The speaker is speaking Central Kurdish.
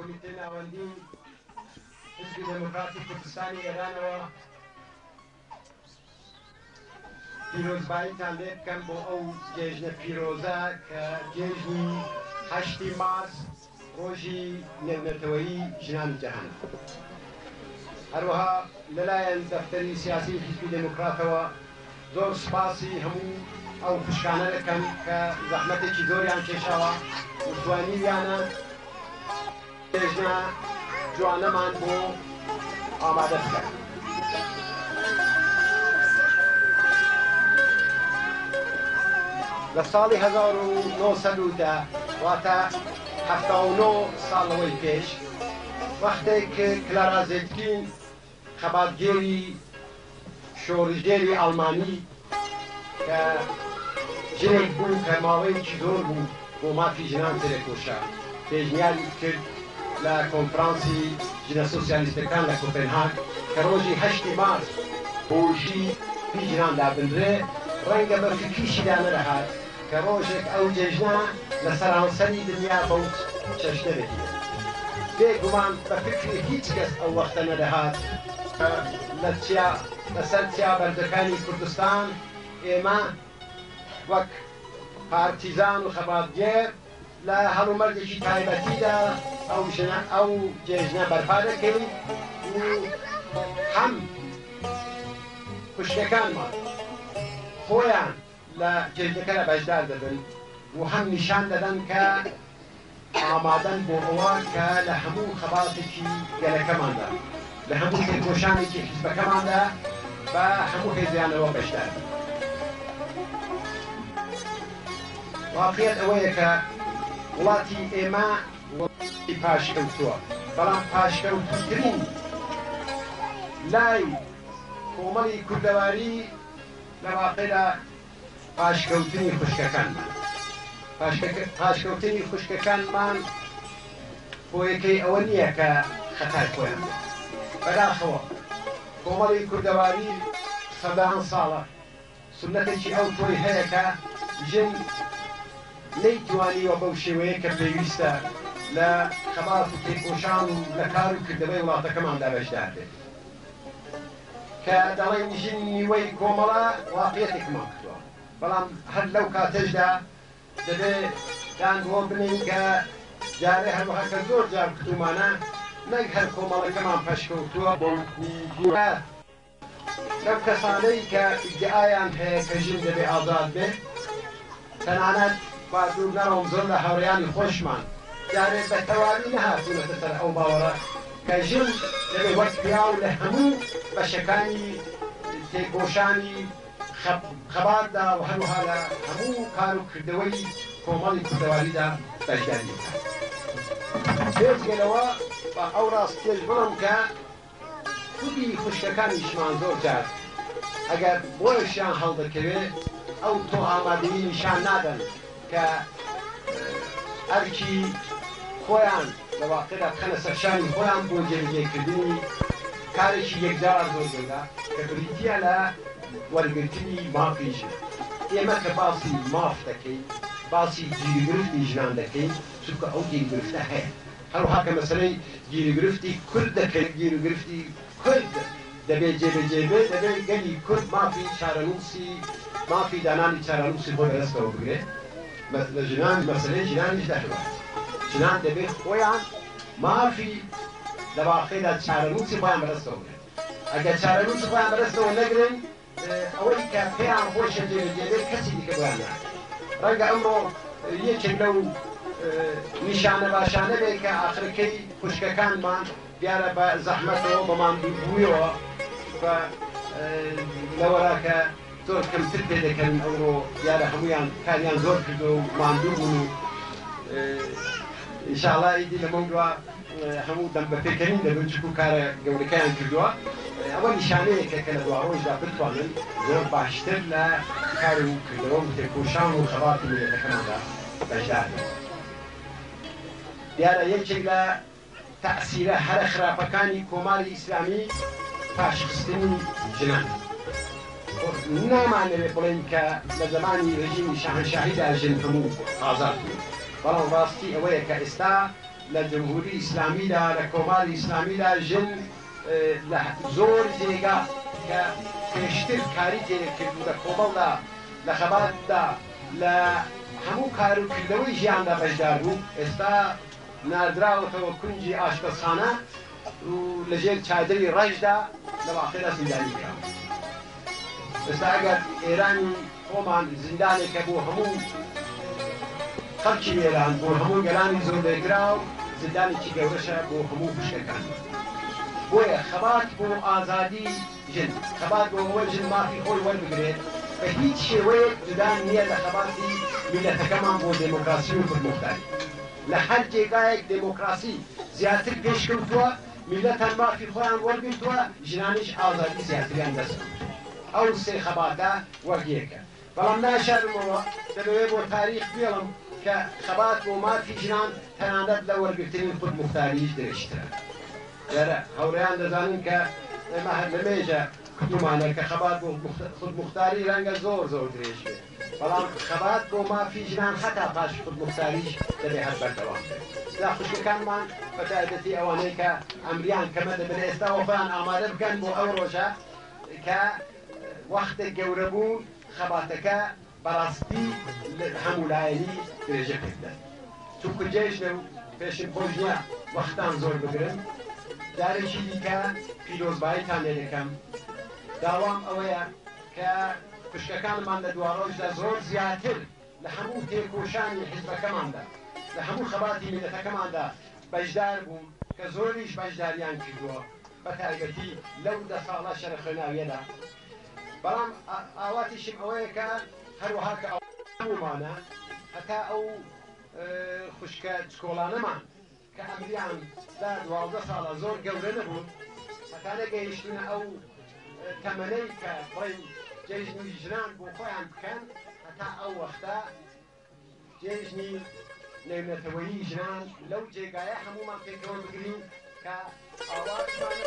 کمیته ناوەندی حزبی دموکراتی کوردستانی ئێرانەوە پیرۆزباییتان لێ بکەم بۆ ئەو جێژنە پیرۆزە کە جێژنی 8 مارس ڕۆژی نێونەتەوەیی ژنانی جەهانە. هەروەها لەلایەن دەفتەری سیاسی حزبی دموکراتەوە زۆر سپاسی هەموو ئەو خوشکانە دەکەم کە زەحمەتێکی زۆریان کێشاوە و توانیویانە جێژنە جوانەمان بۆ ئامادە بکەن. لە ساڵی 1910 واتە 79 ساڵەوەی پێش وەختێک کلارا زێتکین خەباتگێری شۆڕژێری ئەڵمانی کە ژنێک بوو کە ماوەیەکی زۆر بوو بۆ مافی ژنان تێکۆشا پێشنیاری کرد لە کۆنفرانسی ژنە سۆسیالیستەکان لە کۆپنهاگ کە ڕۆژی 8 مارس ڕۆژی ژنان دابنرێ ڕەنگە بە فکریشیدا نەدەهات کە ڕۆژێک ئەو جێژنە لە سەرانسەری دنیا بەو چەشنە دەگیرێت. بێگومان بە فکری هیچ کەس ئەو وەختە نەدەهات لەسەر چیا بەردەکانی کوردستان ئێمە وەک پارتیزان و خەباتگێر لە هەڵومەرجێکی تایبەتیدا ئەو جێژنە بەرپا دەکەین و هەم خوشکەکانمان خۆیان لە جێژنەکە لە بەشدار دەبن و هەم نیشان دەدەن کە ئامادەن بۆ ئەوە کە لە هەموو خەباتێکی گەلەکەماندا لە هەموو تێکۆشانێکی حیزبەکەماندا بە هەموو حێزیانەوە بەشدار. واقعیت ئەوەیە کە وڵاتی ئێمە وڵاتی پاشکەوتووە، بەڵام پاشکەوتووترین لای کۆمەڵی کوردەواری لە واقعدا پاشکەوتنی خوشکەکانمان. پاشکەوتنی خوشکەکانمان بۆیەکەی ئەوە نییە کە خەتای خۆیان بەداخەوە کۆمەڵی کوردەواری سەدان ساڵە سنەتێکی ئەو تۆی هەیە کە ژن نەیتوانیوە بەو شێوەیە کە پێویستە لە خەبات و تێکۆشان و لە کار و کردەوەی وڵاتەکەماندا بەشدار بێت کە دەڵێن ژن نیوەی کۆمەڵە واقعیەتێکمان کردووە، بەڵام هەر لەو کاتەشدا دەبێت دانگۆ بنین کە جارێ هەروەها کە زۆر جار کردومانە نەک هەر کۆمەڵەکەمان پەشکەوتووە لەو کەسانەی کە ئیدعایان هەیە کە ژن دەبێ ئازاد بێت تەنانەت بادوور نەڕۆم زۆر لە هاوڕێیانی خۆشمان جارێ بە تەواوی نەهاتوونەتە سەر ئەو باوەڕە کە ژن دەبێ وەک پیاو لە هەموو بەشەکانی تێکۆشانی خەباتدا و هەروەها لە هەموو کار و کردەوەی کۆمەڵی کوردەواریدا بەشداری بکات. پێشگەلەوە بە ئەو ڕاستیەش بڵم کە خودی خوشکەکانیشمان زۆر جار ئەگەر بۆیشیان هەڵدەکەوێت ئەو تۆ ئامادەیی نیشان نادەن کە ئەرکی خۆیان لە واقعدا بخەنە سەرشانی خۆیان بۆ جێبەجێکردنی کارێکی یەکجار زۆر گەورە کە بریتیە لە وەرگرتنی مافی ژن. ئێمە کە باسی ماف دەکەین باسی گیرگرفتی ژنان دەکەین چونکە ئەو گیرگرفتە هەیە. هەروەها کە مەسەلەی گیرگرفتی کورد دەکەین گیرگرفتی کورد دەبێت جێبەجێ بێت دەبێت گەلی کورد مافی چارەنووسی مافی دانانی چارەنووسی بۆ لەدەستەوە بگرێت. لە ژنان مەسەلەی ژنانیش دەهێڵێت ژنان دەبێت خۆیان مافی لە واقعیدا چارەنووسی خۆیان بەدەستەوە بگرێت. ئەگەر چارەنووسی خۆیان بەدەستەوە نەگرن ئەوەی کە پێیان خۆشە جێبەجێ بێت کەسی دیکە بۆیان ناکات. ڕەنگە ئەمڕۆ یەکێک لەو نیشانە باشانە بێت کە ئاخرەکەی خوشکەکانمان دیارە بە زەحمەتەوە بەمان بوویەوە بە لەوەرا کە زۆر کەمتر پێ دەکەن ئەوڕۆ دیارە هەمویان کاریان زۆر کردو و ماندوو بوون و ئینشاڵڵا ئیدی لەمەو دووە هەموو دەم بە پێکەنین دەبن چکو کارە گەورەکەیان کردووە. ئەوە نیشانەیەکە کە لە دواڕۆژدا بتوانن زۆر باشتر لە کار و کردەوە و تێکۆشان و خەباتی ملەتەکەماندا بەشدار بن. دیارە یەکێک لە تەئسیرە هەرە خراپەکانی کۆماری ئیسلامی پاشخستنی ژنان. نامانەوێت بڵێن کە لە زمانی ڕژیمی شاهنشاهیدا ژن هەموو ئازاد بوو، بەڵام ڕاستی ئەوەیە کە ئێستا لە جمهوری ئیسلامیدا لە کۆماری ئیسلامیدا ژن لە زۆر جێگا کە پێشتر کاری تێکرد و لە کۆمەڵدا لە خەباتدا لە هەموو کاروکردەوەی ژیاندا بەشدار بوو ئێستا نادراوەتەوە کونجی ئاشپەزخانە و لەژێر چادری ڕەشدا لە واقعدا زیندانی کرا. ئێستا ئەگەر ئێرانی خۆمان زیندانێکە بۆ هەموو خەڵکی وێران بۆ هەموو گەلانی زۆر لێگراو زیندانێکی گەورەشە بۆ هەموو خوشکەکان. بۆیە خەبات بۆ ئازادی ژن، خەبات بۆ ئەوە ژن مافی خۆی وەربگرێت بە هیچ شێوەیەک جدا نییە لە خەباتی میلەتەکەمان بۆ دێمۆکراسی و خودموختاری. لە هەر جێگایەک دێمۆکراسی زیاتر پێشکەوتووە، میلەتان مافی خۆیان وەرگرتووە، ژنانیش ئازادی زیاتریان دەست ئەو سێ خەباتە وەرگیەکە. بەڵام ناشارمەوە دەبێت بۆ تاریخ بێڵم کە خەبات بۆ مافی ژنان تەنانەت لە وەرگرتنی خودموختاریش درێژترە. لەرە هەوڕێیان دەزانن کە ئێمە هەر لە مێژە کتومانە کە خەبات بۆ خودموختاری ڕەنگە زۆر درێژ بێت، بەڵام خەبات بۆ مافی ژنان هەتا پاش خودموختاریش دەبێت هەر بەردەوام بێت. لە خوشکەکانمان بە تایبەتی ئەوانەی کە ئەمریان کەمە دەبێت ئێستا خۆیان ئامادە بکەن بۆ ئەو ڕۆژە کە وەختێک گەورە بوو خەباتەکە بەڕاستی هەمولایەنی درێژە کردن. چونکە جێژنە و پێشم خۆش نییە وەختان زۆر بگرن. جارێکی دیکە پیرۆزباییتان لێ دەکەم، داوام ئەوەیە کە خوشکەکانمان لە دوڕۆژدا زۆر زیاتر لە هەموو تێکۆشانی حیزبەکەماندا لە هەموو خەباتی میلەتەکەماندا بەشدار بوون کە زۆریش بەشداریان کردووە بە تایبەتی لەو 10 ساڵە شەرە خوێناویەدا. بەڵام ئاواتیشم ئەوەیە کە هەروەها کە هەموومانە هەتا ئەو خوشکە چکۆڵانەمان کە ئەمریان دا 12 ساڵە زۆر گەورە نەبوون، هەتا نەگەیشتونە ئەو تەمەنەی کە بڵێن جێژنی ژنان بۆ خۆیان بکەن، هەتا ئەو وەختە جێژنی نێونەتەوەیی ژنان لەو جێگایە هەموومان پێکەوە بگرین کە ئاواتمان